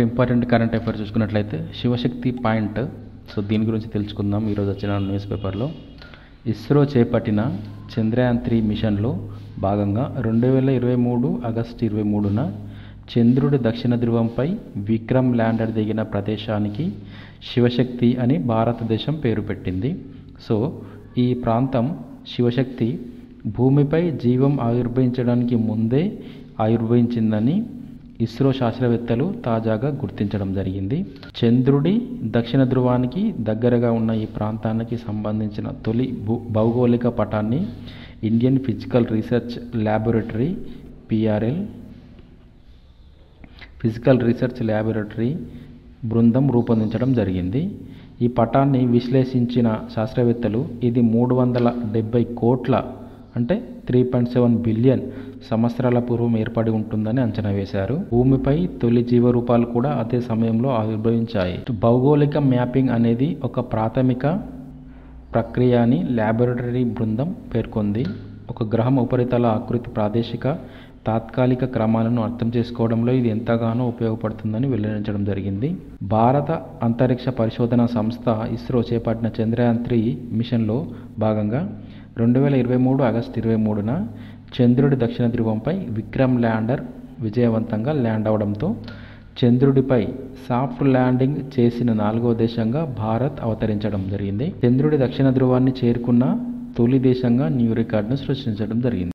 Important current affairs చూసుకున్నట్లయితే Shivashakti point. So దీని గురించి తెలుసుకుందాం. ఈరోజు వచ్చిన న్యూస్ పేపర్లో ఇస్రో చేపట్టిన చంద్రయాన్-3 మిషన్లో భాగంగా 2023 ఆగస్టు 23న చంద్రుడి దక్షిణ ధ్రువంపై విక్రమ్ ల్యాండర్ దిగిన ప్రదేశానికి శివశక్తి అని భారతదేశం పేరు పెట్టింది. సో ఈ ప్రాంతం శివశక్తి భూమిపై జీవం ఆవిర్భవించడానికి ముందే ఆవిర్భవించిందని ఇస్రో శాస్త్రవేత్తలు తాజాగా గుర్తించడం జరిగింది. చంద్రుడి దక్షిణ ధ్రువానికి దగ్గరగా ఉన్న ఈ ప్రాంతానికి సంబంధించిన తొలి భౌగోళిక పటాన్ని Indian physical research laboratory physical research laboratory బృందం రూపొందించడం జరిగింది. ఈ పటాన్ని విశ్లేషించిన శాస్త్రవేత్తలు ఇది 370 కోట్ల అంటే 3.7 బిలియన్ సంవత్సరాల పూర్వం ఏర్పడి ఉంటుందని అంచనా వేశారు. భూమిపై తొలి జీవరూపాలు కూడా అదే సమయంలో ఆవిర్భవించాయి. భౌగోళిక మ్యాపింగ్ అనేది ఒక ప్రాథమిక ప్రక్రియ అని ల్యాబొరేటరీ బృందం పేర్కొంది. ఒక గ్రహం ఉపరితల ఆకృతి ప్రాదేశిక తాత్కాలిక క్రమాలను అర్థం చేసుకోవడంలో ఇది ఎంతగానో ఉపయోగపడుతుందని వెల్లడించడం జరిగింది. భారత అంతరిక్ష పరిశోధన సంస్థ ఇస్రో చేపట్టిన చంద్రయాన్-3 మిషన్లో భాగంగా 2023 ఆగస్టు 23న చంద్రుడి దక్షిణ ధ్రువంపై విక్రమ్ ల్యాండర్ విజయవంతంగా ల్యాండ్ అవడంతో చంద్రుడిపై సాఫ్ట్ ల్యాండింగ్ చేసిన 4వ దేశంగా భారత్ అవతరించడం జరిగింది. చంద్రుడి దక్షిణ ధ్రువాన్ని చేరుకున్న తొలి దేశంగా న్యూ రికార్డును సృష్టించడం జరిగింది.